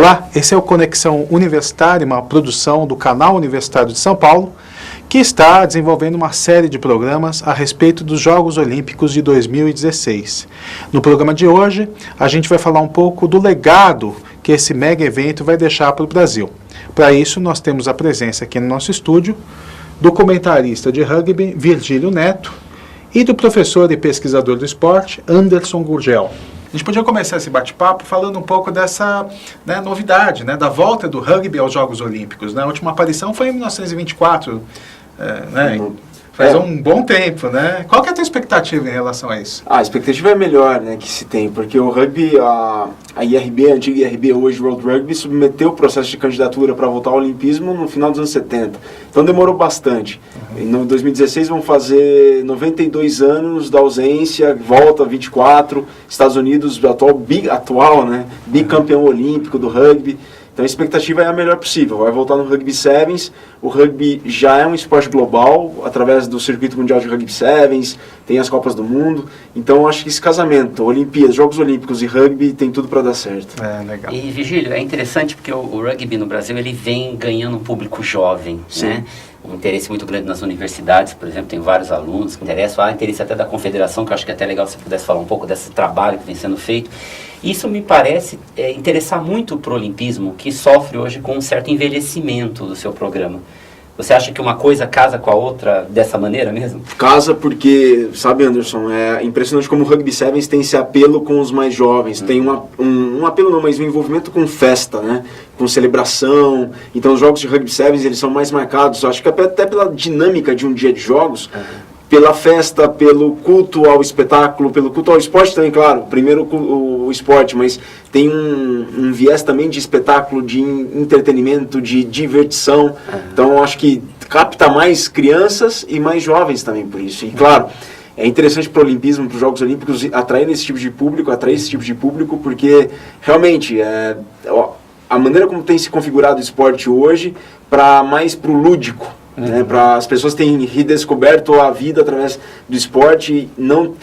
Olá, esse é o Conexão Universitária, uma produção do Canal Universitário de São Paulo, que está desenvolvendo uma série de programas a respeito dos Jogos Olímpicos de 2016. No programa de hoje, a gente vai falar um pouco do legado que esse mega evento vai deixar para o Brasil. Para isso, nós temos a presença aqui no nosso estúdio do comentarista de rugby, Virgílio Neto, e do professor e pesquisador do esporte, Anderson Gurgel. A gente podia começar esse bate-papo falando um pouco dessa novidade, da volta do rugby aos Jogos Olímpicos. A última aparição foi em 1924, faz um bom tempo. Qual que é a tua expectativa em relação a isso? A expectativa é melhor que se tem, porque o rugby, a IRB, a antiga IRB, hoje World Rugby, submeteu o processo de candidatura para voltar ao olimpismo no final dos anos 70. Então demorou bastante. Em 2016 vão fazer 92 anos da ausência, volta 24, Estados Unidos, atual bicampeão olímpico do rugby. Então a expectativa é a melhor possível, vai voltar no Rugby Sevens. O rugby já é um esporte global, através do Circuito Mundial de Rugby Sevens, tem as Copas do Mundo. Então eu acho que esse casamento, Olimpíadas, Jogos Olímpicos e rugby, tem tudo para dar certo. Legal. E Virgílio, é interessante porque o rugby no Brasil, ele vem ganhando um público jovem, Sim. Um interesse muito grande nas universidades, por exemplo, tem vários alunos que interessam, há interesse até da confederação, que eu acho que é até legal se você pudesse falar um pouco desse trabalho que vem sendo feito. Isso me parece interessar muito para o olimpismo, que sofre hoje com um certo envelhecimento do seu programa. Você acha que uma coisa casa com a outra dessa maneira mesmo? Casa porque, sabe, Anderson, é impressionante como o Rugby Sevens tem esse apelo com os mais jovens. Tem um apelo não, mas um envolvimento com festa, com celebração. Então os jogos de Rugby Sevens, eles são mais marcados, acho que até pela dinâmica de um dia de jogos, pela festa, pelo culto ao espetáculo, pelo culto ao esporte também, claro. Primeiro o esporte, mas tem um viés também de espetáculo, de entretenimento, de diversão. Então eu acho que capta mais crianças e mais jovens também por isso. E claro, é interessante para o olimpismo, para os Jogos Olímpicos, atrair esse tipo de público, porque realmente a maneira como tem se configurado o esporte hoje, mais para o lúdico. Para as pessoas terem redescoberto a vida através do esporte, não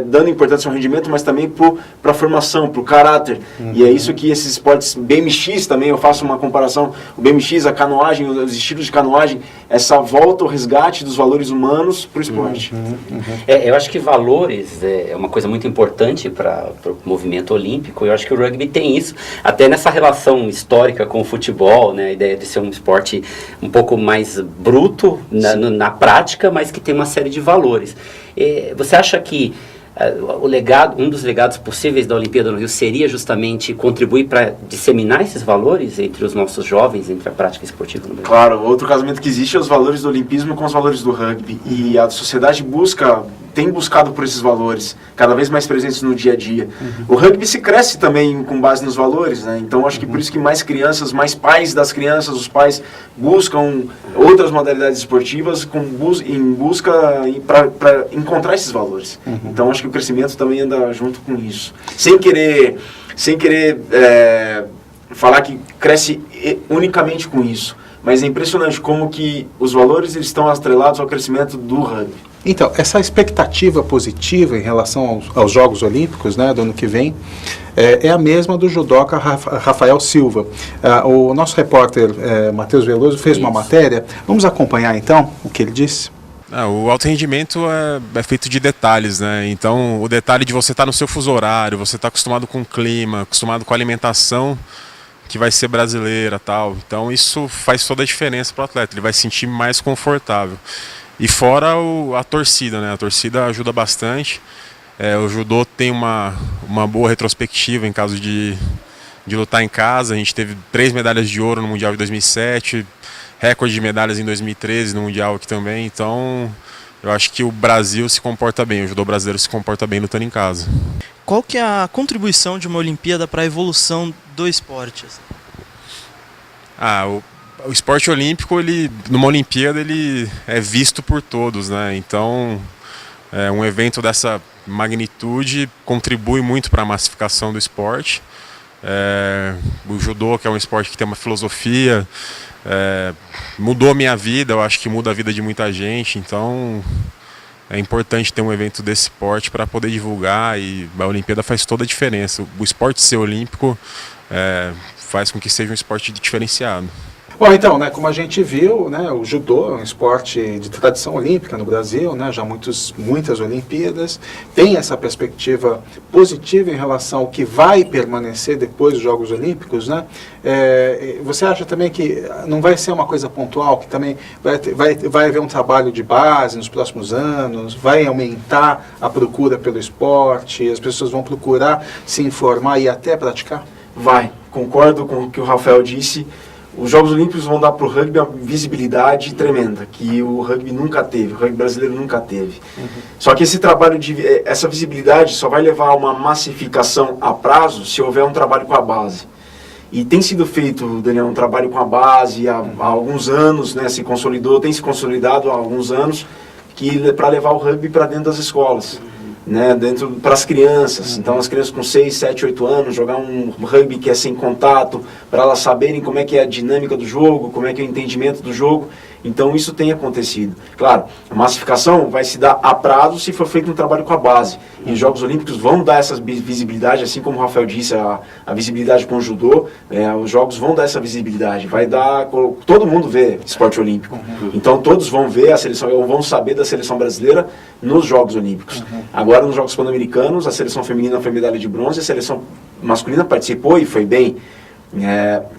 dando importância ao rendimento, mas também para a formação, para o caráter. E é isso que esses esportes, BMX também, eu faço uma comparação, o BMX, a canoagem, os estilos de canoagem, essa volta, o resgate dos valores humanos para o esporte. Eu acho que valores é uma coisa muito importante para o movimento olímpico. Eu acho que o rugby tem isso, até nessa relação histórica com o futebol, a ideia de ser um esporte um pouco mais bruto na prática, mas que tem uma série de valores. Você acha que um dos legados possíveis da Olimpíada no Rio seria justamente contribuir para disseminar esses valores entre os nossos jovens, entre a prática esportiva no Brasil? Claro, outro casamento que existe é os valores do olimpismo com os valores do rugby. E a sociedade tem buscado por esses valores, cada vez mais presentes no dia a dia. O rugby se cresce também com base nos valores, Então acho que por isso que mais crianças, mais pais das crianças, os pais buscam outras modalidades esportivas em busca para encontrar esses valores. Então acho que o crescimento também anda junto com isso. Sem querer falar que cresce unicamente com isso, mas é impressionante como que os valores eles estão atrelados ao crescimento do rugby. Então, essa expectativa positiva em relação aos Jogos Olímpicos, do ano que vem, é a mesma do judoca Rafael Silva. O nosso repórter Matheus Veloso fez uma matéria. Vamos acompanhar, então, o que ele disse? O alto rendimento é feito de detalhes, Então, o detalhe de você estar no seu fuso horário, você estar acostumado com o clima, acostumado com a alimentação que vai ser brasileira, tal. Então, isso faz toda a diferença para o atleta. Ele vai se sentir mais confortável. E fora a torcida, A torcida ajuda bastante. O judô tem uma boa retrospectiva em caso de lutar em casa. A gente teve 3 medalhas de ouro no Mundial de 2007, recorde de medalhas em 2013 no Mundial aqui também. Então, eu acho que o Brasil se comporta bem, o judô brasileiro se comporta bem lutando em casa. Qual que é a contribuição de uma Olimpíada para a evolução do esporte? O esporte olímpico, numa Olimpíada, ele é visto por todos, Então, um evento dessa magnitude contribui muito para a massificação do esporte. O judô, que é um esporte que tem uma filosofia, mudou a minha vida, eu acho que muda a vida de muita gente, então é importante ter um evento desse porte para poder divulgar, e a Olimpíada faz toda a diferença. O esporte ser olímpico faz com que seja um esporte diferenciado. Bom, então, né, como a gente viu, né, o judô é um esporte de tradição olímpica no Brasil, né, já muitas Olimpíadas, tem essa perspectiva positiva em relação ao que vai permanecer depois dos Jogos Olímpicos, né? Você acha também que não vai ser uma coisa pontual, que também vai haver um trabalho de base nos próximos anos, vai aumentar a procura pelo esporte, as pessoas vão procurar se informar e até praticar? Vai, concordo com o que o Rafael disse. Os Jogos Olímpicos vão dar para o rugby uma visibilidade tremenda, que o rugby nunca teve, o rugby brasileiro nunca teve. Só que esse trabalho, essa visibilidade só vai levar a uma massificação a prazo se houver um trabalho com a base. E tem sido feito, Daniel, um trabalho com a base há alguns anos, né, tem se consolidado há alguns anos, para levar o rugby para dentro das escolas. Né, para as crianças. Então as crianças com 6, 7, 8 anos jogar um rugby que é sem contato, para elas saberem como é que é a dinâmica do jogo, como é que é o entendimento do jogo. Então isso tem acontecido. Claro, a massificação vai se dar a prazo se for feito um trabalho com a base. E os Jogos Olímpicos vão dar essa visibilidade, assim como o Rafael disse, a visibilidade com o judô, os Jogos vão dar essa visibilidade. Vai dar, todo mundo vê esporte olímpico. Então todos vão ver a seleção, ou vão saber da seleção brasileira nos Jogos Olímpicos. Agora nos Jogos Pan-Americanos, a seleção feminina foi medalha de bronze, a seleção masculina participou e foi bem.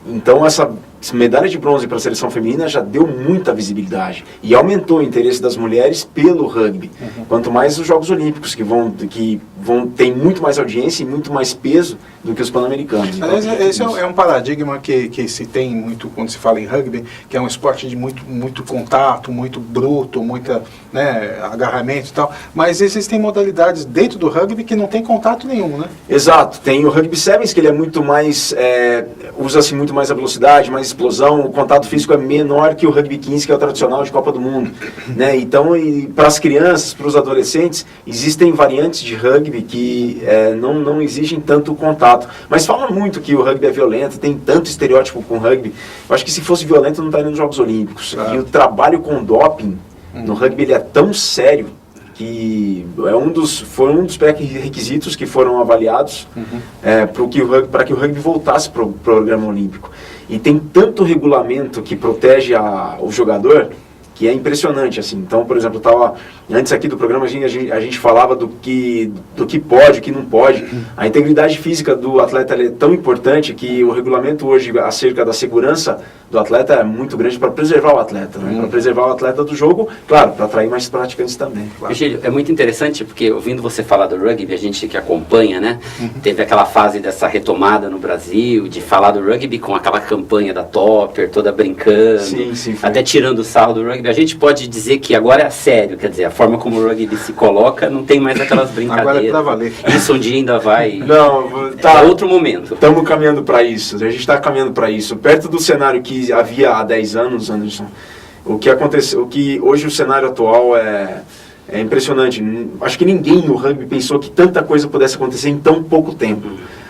Então essa medalha de bronze para a seleção feminina já deu muita visibilidade e aumentou o interesse das mulheres pelo rugby. Quanto mais os Jogos Olímpicos, que tem muito mais audiência e muito mais peso do que os Pan-Americanos. Aliás, esse é um paradigma que se tem muito quando se fala em rugby, que é um esporte de muito contato, muito bruto, muita, né, agarramento e tal, mas existem modalidades dentro do rugby que não tem contato nenhum, né? Exato, tem o Rugby Sevens, que ele é muito mais, usa-se muito mais a velocidade, mais explosão, o contato físico é menor que o Rugby 15, que é o tradicional de Copa do Mundo, né? Então, para as crianças, para os adolescentes, existem variantes de rugby que não exigem tanto contato, mas falam muito que o rugby é violento, tem tanto estereótipo com o rugby. Eu acho que se fosse violento não estaria nos Jogos Olímpicos. E o trabalho com doping no rugby ele é tão sério que foi um dos pré-requisitos que foram avaliados para que o rugby voltasse para o programa olímpico. E tem tanto regulamento que protege o jogador que é impressionante, assim. Então, por exemplo, antes aqui do programa a gente falava do que pode, o que não pode. A integridade física do atleta é tão importante que o regulamento hoje acerca da segurança do atleta é muito grande para preservar o atleta, né? Para preservar o atleta do jogo, claro, para atrair mais praticantes também. Claro. Virgílio, é muito interessante porque ouvindo você falar do rugby, a gente que acompanha, né? Teve aquela fase dessa retomada no Brasil, de falar do rugby com aquela campanha da Topper, toda brincando, sim, até tirando o sarro do rugby. A gente pode dizer que agora é sério, quer dizer, a forma como o rugby se coloca, não tem mais aquelas brincadeiras. Agora é pra valer. Isso um dia ainda vai... Não, é outro momento. Estamos caminhando para isso, a gente está caminhando para isso. Perto do cenário que havia há 10 anos, Anderson, o que hoje o cenário atual é impressionante. Acho que ninguém no rugby pensou que tanta coisa pudesse acontecer em tão pouco tempo.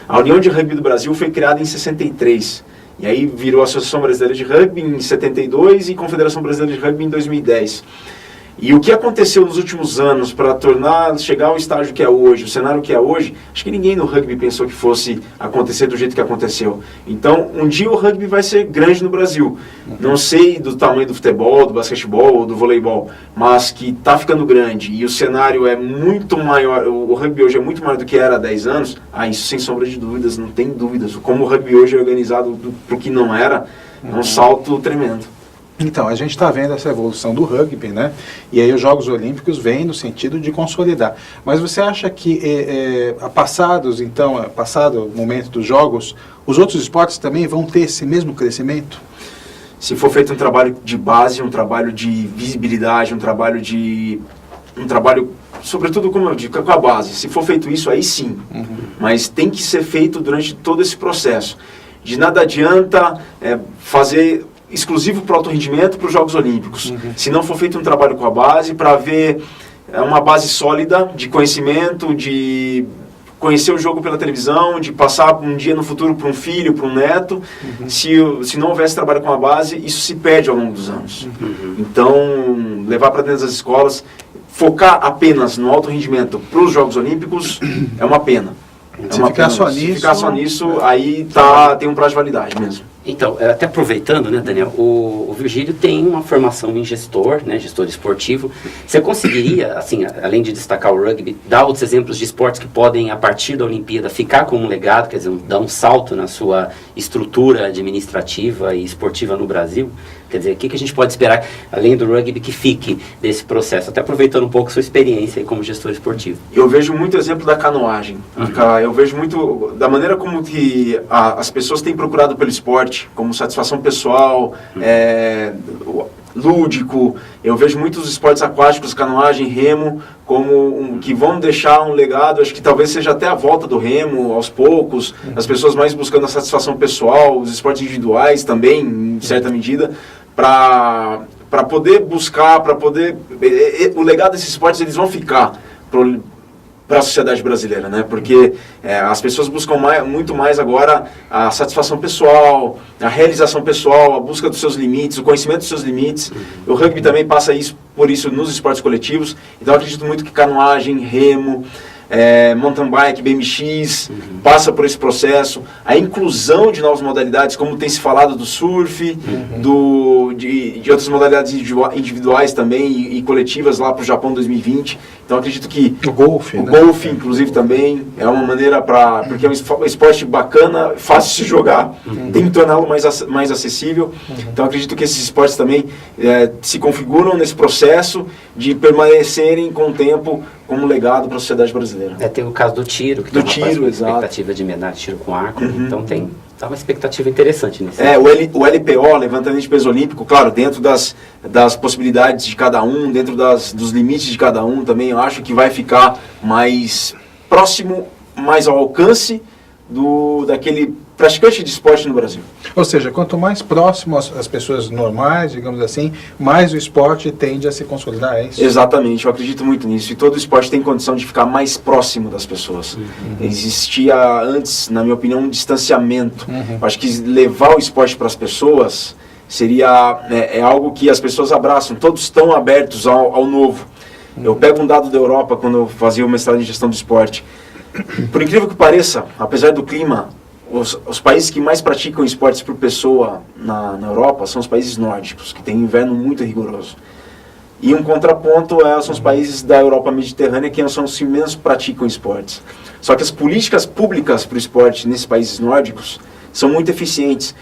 A União de Rugby do Brasil foi criada em 63. E aí virou a Associação Brasileira de Rugby em 72 e Confederação Brasileira de Rugby em 2010. E o que aconteceu nos últimos anos para chegar ao estágio que é hoje, o cenário que é hoje, acho que ninguém no rugby pensou que fosse acontecer do jeito que aconteceu. Então, um dia o rugby vai ser grande no Brasil. Não sei do tamanho do futebol, do basquetebol ou do voleibol, mas que está ficando grande e o cenário é muito maior, o rugby hoje é muito maior do que era há 10 anos, isso sem sombra de dúvidas, não tem dúvidas. Como o rugby hoje é organizado para o que não era, é um salto tremendo. Então, a gente está vendo essa evolução do rugby, né? E aí os Jogos Olímpicos vêm no sentido de consolidar. Mas você acha que, passado o momento dos Jogos, os outros esportes também vão ter esse mesmo crescimento? Se for feito um trabalho de base, um trabalho de visibilidade, um trabalho sobretudo, como eu digo, com a base. Se for feito isso, aí sim. Mas tem que ser feito durante todo esse processo. De nada adianta fazer exclusivo para o alto rendimento para os Jogos Olímpicos. Se não for feito um trabalho com a base, para ver uma base sólida de conhecimento, de conhecer o jogo pela televisão, de passar um dia no futuro para um filho, para um neto, se não houvesse trabalho com a base, isso se perde ao longo dos anos. Então, levar para dentro das escolas, focar apenas no alto rendimento para os Jogos Olímpicos é uma pena. Se ficar só nisso... Se ficar só nisso, aí tem um prazo de validade mesmo. Então, até aproveitando, né, Daniel, o Virgílio tem uma formação em gestor, né, gestor esportivo. Você conseguiria, assim, além de destacar o rugby, dar outros exemplos de esportes que podem, a partir da Olimpíada, ficar como um legado, quer dizer, dar um salto na sua estrutura administrativa e esportiva no Brasil? Quer dizer, o que a gente pode esperar, além do rugby, que fique desse processo? Até aproveitando um pouco sua experiência aí como gestor esportivo. Eu vejo muito exemplo da canoagem. Eu vejo muito da maneira como que as pessoas têm procurado pelo esporte, como satisfação pessoal, lúdico. Eu vejo muitos esportes aquáticos, canoagem, remo, como que vão deixar um legado. Acho que talvez seja até a volta do remo, aos poucos, as pessoas mais buscando a satisfação pessoal, os esportes individuais também, em certa medida, para poder buscar, o legado desses esportes, eles vão ficar para a sociedade brasileira, né? Porque as pessoas buscam muito mais agora a satisfação pessoal, a realização pessoal, a busca dos seus limites, o conhecimento dos seus limites. O rugby também passa por isso nos esportes coletivos. Então eu acredito muito que canoagem, remo, mountain bike, BMX, passa por esse processo. A inclusão de novas modalidades, como tem se falado do surf, de outras modalidades individuais também e coletivas lá para o Japão 2020. Então acredito que o golfe, inclusive, também é uma maneira porque é um esporte bacana, fácil de se jogar, tem que torná-lo mais acessível. Então acredito que esses esportes também se configuram nesse processo de permanecerem com o tempo como legado para a sociedade brasileira. Tem o caso do tiro, que tem uma expectativa de medalha de tiro com arco, então tá uma expectativa interessante nisso. O LPO, levantamento de peso olímpico, claro, dentro das possibilidades de cada um, dentro dos limites de cada um também, eu acho que vai ficar mais próximo, mais ao alcance daquele praticante de esporte no Brasil. Ou seja, quanto mais próximo às pessoas normais, digamos assim, mais o esporte tende a se consolidar, é isso? Exatamente, eu acredito muito nisso. E todo esporte tem condição de ficar mais próximo das pessoas. Existia antes, na minha opinião, um distanciamento. Eu acho que levar o esporte para as pessoas seria algo que as pessoas abraçam. Todos estão abertos ao novo. Eu pego um dado da Europa, quando eu fazia o mestrado em gestão do esporte. Por incrível que pareça, apesar do clima, os países que mais praticam esportes por pessoa na Europa são os países nórdicos, que têm inverno muito rigoroso. E um contraponto são os países da Europa Mediterrânea, que são os que menos praticam esportes. Só que as políticas públicas para o esporte nesses países nórdicos são muito eficientes.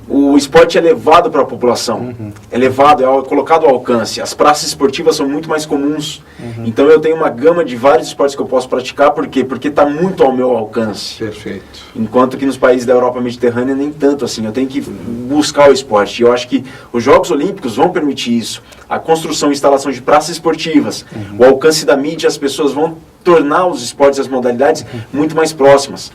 O esporte é levado para a população, é levado, é colocado ao alcance. As praças esportivas são muito mais comuns. Então eu tenho uma gama de vários esportes que eu posso praticar. Por quê? Porque está muito ao meu alcance. Perfeito. Enquanto que nos países da Europa Mediterrânea nem tanto assim. Eu tenho que buscar o esporte. E eu acho que os Jogos Olímpicos vão permitir isso. A construção e instalação de praças esportivas, o alcance da mídia, as pessoas vão tornar os esportes e as modalidades muito mais próximas.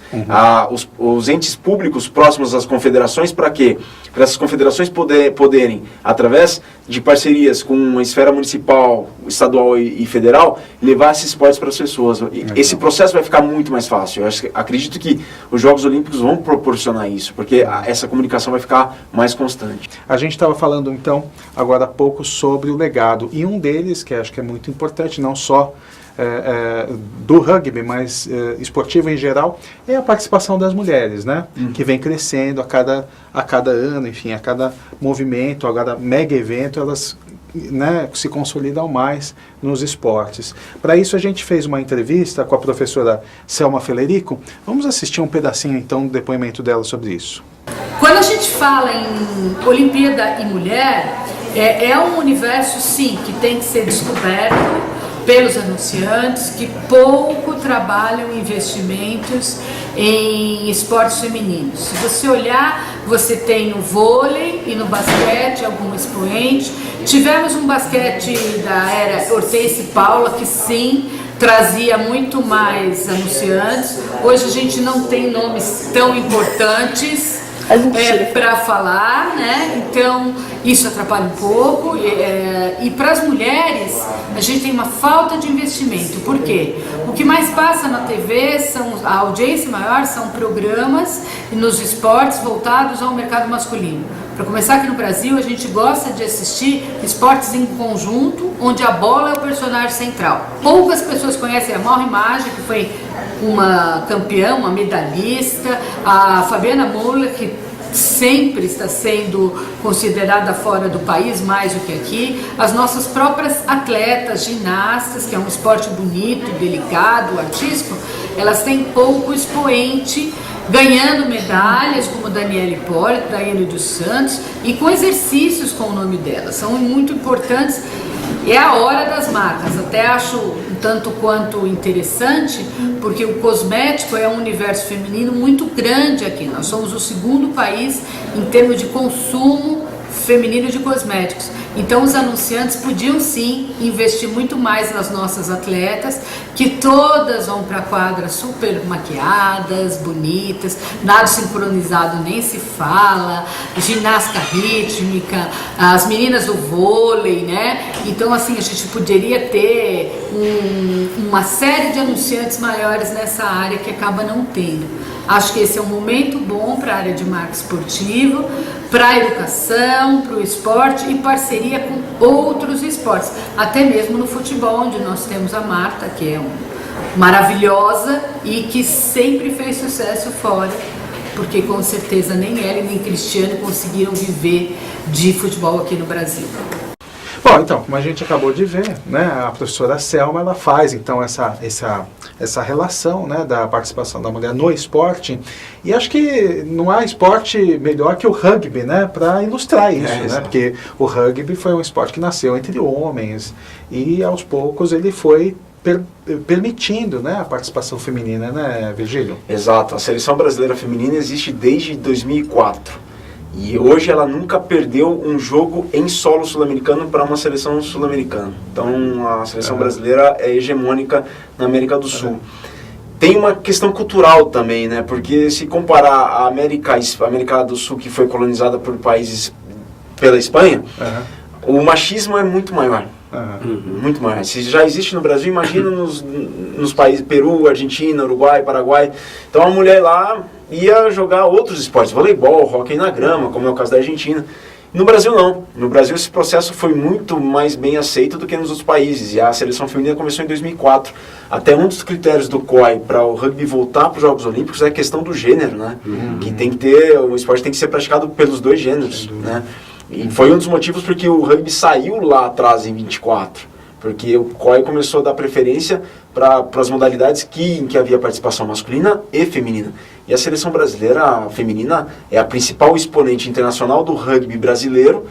Os entes públicos próximos às confederações, para quê? Para essas confederações poderem, através de parcerias com a esfera municipal, estadual e federal, levar esses esportes para as pessoas. Esse processo vai ficar muito mais fácil. Eu acredito que os Jogos Olímpicos vão proporcionar isso, porque essa comunicação vai ficar mais constante. A gente estava falando, então, agora há pouco sobre o legado. E um deles, que acho que é muito importante, não só do rugby, mas esportivo em geral, é a participação das mulheres, né? Que vem crescendo a cada ano, enfim, a cada movimento, a cada mega evento, elas se consolidam mais nos esportes. Para isso a gente fez uma entrevista com a professora Selma Felerico. Vamos assistir um pedacinho então do depoimento dela sobre isso. Quando a gente fala em Olimpíada e mulher, é um universo sim que tem que ser descoberto pelos anunciantes, que pouco trabalham investimentos em esportes femininos. Se você olhar, você tem no vôlei e no basquete algum expoente. Tivemos um basquete da era Hortência e Paula, que sim, trazia muito mais anunciantes. Hoje a gente não tem nomes tão importantes para falar, né? Então isso atrapalha um pouco. E para as mulheres a gente tem uma falta de investimento. Por quê? O que mais passa na TV a audiência maior são programas nos esportes voltados ao mercado masculino. Para começar, aqui no Brasil a gente gosta de assistir esportes em conjunto, onde a bola é o personagem central. Poucas pessoas conhecem a Mauro Imagem, que foi uma campeã, uma medalhista, a Fabiana Müller, que sempre está sendo considerada fora do país, mais do que aqui, as nossas próprias atletas, ginastas, que é um esporte bonito, delicado, artístico, elas têm pouco expoente, ganhando medalhas, como Daniela Hipólito, Daiane dos Santos, e com exercícios com o nome delas, são muito importantes. É a hora das marcas, até acho um tanto quanto interessante, porque o cosmético é um universo feminino muito grande aqui. Nós somos o segundo país em termos de consumo feminino de cosméticos. Então os anunciantes podiam sim investir muito mais nas nossas atletas, que todas vão para a quadra super maquiadas, bonitas, nada sincronizado nem se fala, ginástica rítmica, as meninas do vôlei, né? Então assim, a gente poderia ter uma série de anunciantes maiores nessa área que acaba não tendo. Acho que esse é um momento bom para a área de marketing esportivo, para a educação, para o esporte e parceria com outros esportes, até mesmo no futebol, onde nós temos a Marta, que é maravilhosa e que sempre fez sucesso fora, porque com certeza nem ela e nem Cristiano conseguiram viver de futebol aqui no Brasil. Bom, então, como a gente acabou de ver, né, a professora Selma, ela faz então essa relação, né, da participação da mulher no esporte, e acho que não há esporte melhor que o rugby, né, para ilustrar isso, né, porque o rugby foi um esporte que nasceu entre homens e aos poucos ele foi permitindo, né, a participação feminina, né, Virgílio? Exato, a seleção brasileira feminina existe desde 2004. E hoje ela nunca perdeu um jogo em solo sul-americano para uma seleção sul-americana. Então a seleção brasileira é hegemônica na América do Sul. Tem uma questão cultural também, né? Porque se comparar a América do Sul, que foi colonizada por países pela Espanha, o machismo é muito maior. Muito maior. Se já existe no Brasil, imagina nos países Peru, Argentina, Uruguai, Paraguai. Então a mulher lá ia jogar outros esportes, voleibol, hóquei na grama, como é o caso da Argentina. No Brasil não. No Brasil esse processo foi muito mais bem aceito do que nos outros países. E a seleção feminina começou em 2004. Até um dos critérios do COI para o rugby voltar para os Jogos Olímpicos é a questão do gênero, né? Que tem que ter, o esporte tem que ser praticado pelos dois gêneros, né? E foi um dos motivos porque o rugby saiu lá atrás em 24. Porque o COI começou a dar preferência para as modalidades em que havia participação masculina e feminina. E a seleção brasileira feminina é a principal exponente internacional do rugby brasileiro,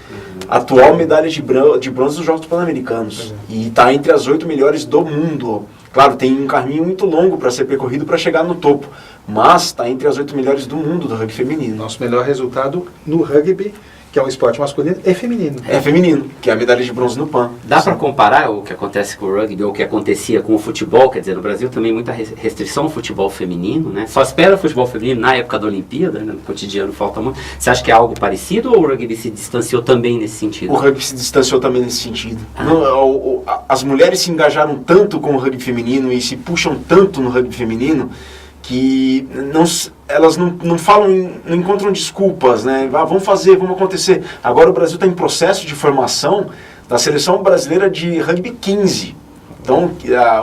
atual medalha de bronze nos Jogos Pan-Americanos. E está entre as 8 melhores do mundo. Claro, tem um caminho muito longo para ser percorrido para chegar no topo, mas está entre as 8 melhores do mundo do rugby feminino. Nosso melhor resultado no rugby, que é um esporte masculino, é feminino. É feminino, que é a medalha de bronze no PAN. Dá para comparar o que acontece com o rugby ou o que acontecia com o futebol? Quer dizer, no Brasil também muita restrição ao futebol feminino, né? Só espera o futebol feminino na época da Olimpíada, né? No cotidiano falta muito. Você acha que é algo parecido ou o rugby se distanciou também nesse sentido? O rugby se distanciou também nesse sentido. As mulheres se engajaram tanto com o rugby feminino e se puxam tanto no rugby feminino que elas não falam, não encontram desculpas, né? Vamos fazer, vamos acontecer. Agora o Brasil está em processo de formação da seleção brasileira de rugby 15. Então,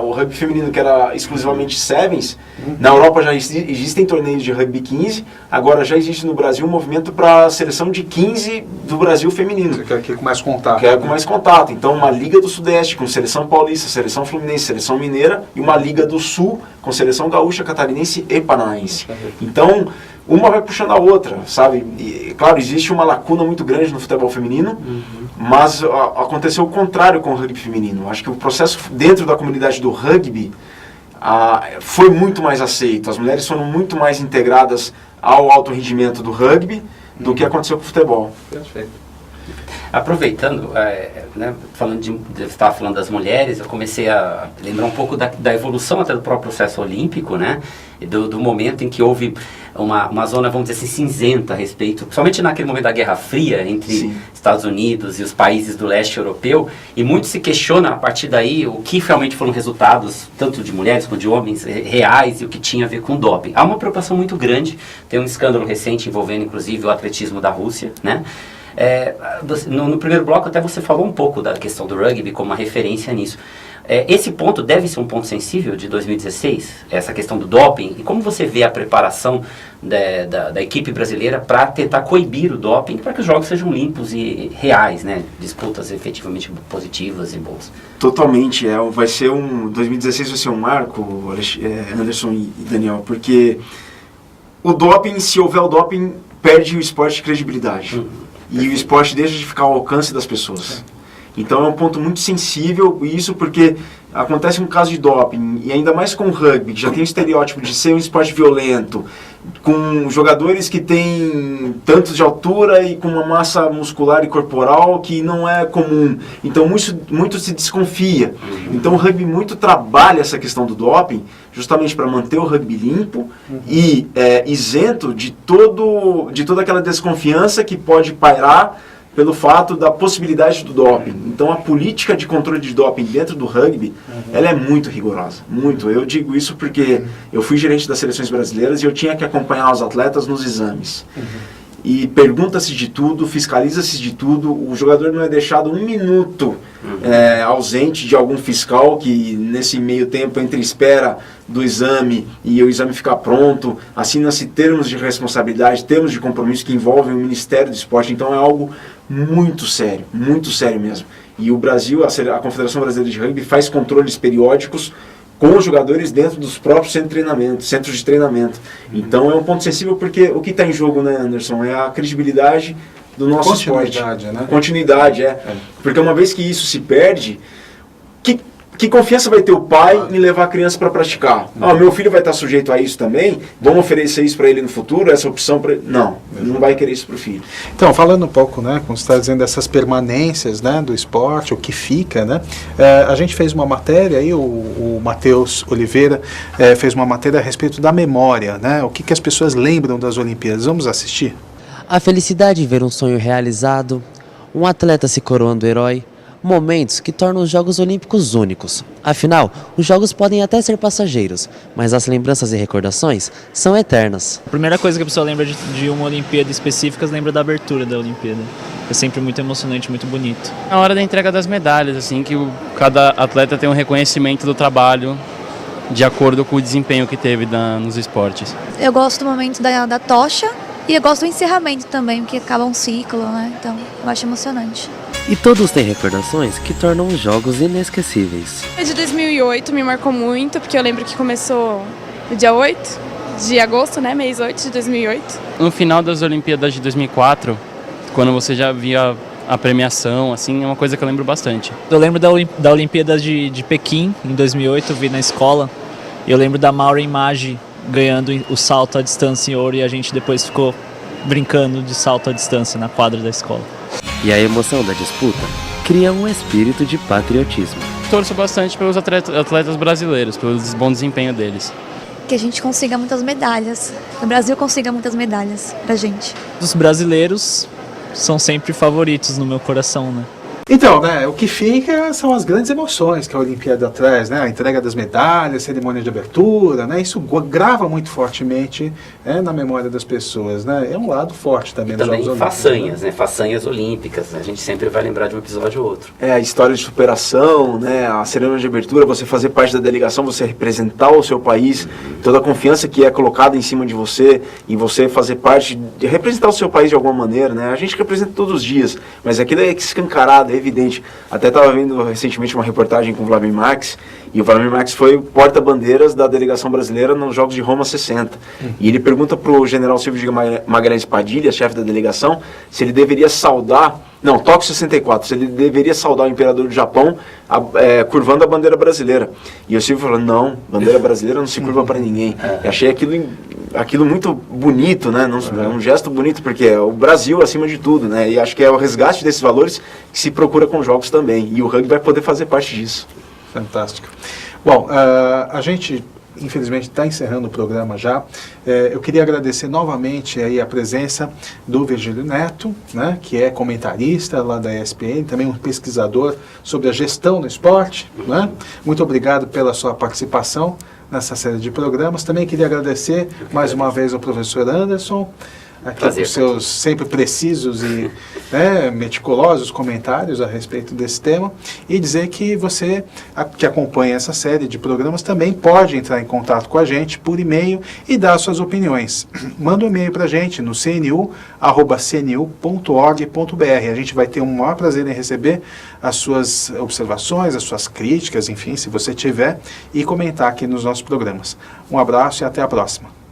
o rugby feminino, que era exclusivamente sevens, na Europa já existem torneios de rugby 15, agora já existe no Brasil um movimento para a seleção de 15 do Brasil feminino. Você quer com mais contato. Quer com mais contato. Então, uma Liga do Sudeste com seleção paulista, seleção fluminense, seleção mineira, e uma Liga do Sul com seleção gaúcha, catarinense e paranaense. Então, uma vai puxando a outra, sabe? E, claro, existe uma lacuna muito grande no futebol feminino, mas aconteceu o contrário com o rugby feminino. Acho que o processo dentro da comunidade do rugby foi muito mais aceito. As mulheres foram muito mais integradas ao alto rendimento do rugby do que aconteceu com o futebol. Perfeito. Aproveitando, né, você estava falando das mulheres, eu comecei a lembrar um pouco da evolução até do próprio processo olímpico, né, do momento em que houve uma zona, vamos dizer assim, cinzenta a respeito, principalmente naquele momento da Guerra Fria entre Estados Unidos e os países do leste europeu, e muito se questiona a partir daí o que realmente foram resultados, tanto de mulheres quanto de homens, reais, e o que tinha a ver com doping. Há uma preocupação muito grande, tem um escândalo recente envolvendo inclusive o atletismo da Rússia, né? No primeiro bloco até você falou um pouco da questão do rugby como uma referência nisso. Esse ponto deve ser um ponto sensível de 2016, essa questão do doping, e como você vê a preparação da equipe brasileira para tentar coibir o doping, para que os jogos sejam limpos e reais, né? Disputas efetivamente positivas e boas. Totalmente, 2016 vai ser um marco, Anderson e Daniel, porque o doping, se houver o doping, perde o esporte de credibilidade. E o esporte deixa de ficar ao alcance das pessoas. Então é um ponto muito sensível, isso porque acontece um caso de doping, e ainda mais com o rugby, que já tem o estereótipo de ser um esporte violento, com jogadores que têm tanto de altura e com uma massa muscular e corporal que não é comum. Então muito se desconfia. Então o rugby muito trabalha essa questão do doping, justamente para manter o rugby limpo e isento de toda aquela desconfiança que pode pairar pelo fato da possibilidade do doping. Então a política de controle de doping dentro do rugby, ela é muito rigorosa, muito. Eu digo isso porque eu fui gerente das seleções brasileiras e eu tinha que acompanhar os atletas nos exames. E pergunta-se de tudo, fiscaliza-se de tudo, o jogador não é deixado um minuto ausente de algum fiscal que nesse meio tempo entre espera do exame e o exame ficar pronto, assina-se termos de responsabilidade, termos de compromisso que envolvem o Ministério do Esporte. Então é algo muito sério mesmo. E o Brasil, a Confederação Brasileira de Rugby faz controles periódicos com os jogadores dentro dos próprios centros de treinamento. Então é um ponto sensível porque o que está em jogo, né, Anderson, é a credibilidade do nosso esporte. Né? Continuidade, Porque uma vez que isso se perde, que confiança vai ter o pai em levar a criança para praticar? Meu filho vai estar sujeito a isso também? Vamos oferecer isso para ele no futuro? Essa opção para ele? Não vai querer isso para o filho. Então, falando um pouco, né, como você está dizendo, dessas permanências, né, do esporte, o que fica, né? A gente fez uma matéria aí, o Matheus Oliveira fez uma matéria a respeito da memória, né? O que as pessoas lembram das Olimpíadas. Vamos assistir? A felicidade de ver um sonho realizado, um atleta se coroando herói, momentos que tornam os Jogos Olímpicos únicos. Afinal, os Jogos podem até ser passageiros, mas as lembranças e recordações são eternas. A primeira coisa que a pessoa lembra de uma Olimpíada específica, lembra da abertura da Olimpíada. É sempre muito emocionante, muito bonito. Na hora da entrega das medalhas, assim, que cada atleta tem um reconhecimento do trabalho de acordo com o desempenho que teve nos esportes. Eu gosto do momento da tocha e eu gosto do encerramento também, porque acaba um ciclo, né? Então eu acho emocionante. E todos têm recordações que tornam os jogos inesquecíveis. A de 2008 me marcou muito, porque eu lembro que começou no dia 8 de agosto, né, mês 8 de 2008. No final das Olimpíadas de 2004, quando você já via a premiação, assim, é uma coisa que eu lembro bastante. Eu lembro da Olimpíada de Pequim, em 2008, eu vi na escola. E eu lembro da Maureen Maggi ganhando o salto à distância em ouro, e a gente depois ficou brincando de salto à distância na quadra da escola. E a emoção da disputa cria um espírito de patriotismo. Torço bastante pelos atletas brasileiros, pelo bom desempenho deles. Que a gente consiga muitas medalhas, que o Brasil consiga muitas medalhas pra gente. Os brasileiros são sempre favoritos no meu coração, né? Então, né, o que fica são as grandes emoções que a Olimpíada traz, né, a entrega das medalhas, a cerimônia de abertura, né, isso grava muito fortemente, na memória das pessoas, né, é um lado forte também dos Jogos Olímpicos. Façanhas, né, façanhas olímpicas, né? A gente sempre vai lembrar de um episódio ou outro. A história de superação, né, a cerimônia de abertura, você fazer parte da delegação, você representar o seu país, toda a confiança que é colocada em cima de você, e você fazer parte, de representar o seu país de alguma maneira, né, a gente representa todos os dias, mas aquilo é escancarado, é evidente. Até estava vendo recentemente uma reportagem com o Vladimir Max, e o Vladimir Max foi o porta-bandeiras da delegação brasileira nos Jogos de Roma 60. E ele pergunta para o general Silvio de Magalhães Padilha, chefe da delegação, se ele deveria saudar, Tóquio 64, se ele deveria saudar o imperador do Japão curvando a bandeira brasileira. E o Silvio falou, não, bandeira brasileira não se curva para ninguém. Eu achei aquilo aquilo muito bonito, né? É um gesto bonito, porque é o Brasil acima de tudo, né? E acho que é o resgate desses valores que se procura com jogos também. E o rugby vai poder fazer parte disso. Fantástico. Bom, a gente infelizmente está encerrando o programa já. Eu queria agradecer novamente aí a presença do Virgílio Neto, né, que é comentarista lá da ESPN, também um pesquisador sobre a gestão no esporte, né? Muito obrigado pela sua participação nessa série de programas. Também queria agradecer mais uma vez ao professor Anderson, aqui por seus sempre precisos e meticulosos comentários a respeito desse tema, e dizer que você que acompanha essa série de programas também pode entrar em contato com a gente por e-mail e dar suas opiniões. Manda um e-mail para a gente no cnu@cnu.org.br. A gente vai ter um maior prazer em receber as suas observações, as suas críticas, enfim, se você tiver, e comentar aqui nos nossos programas. Um abraço e até a próxima.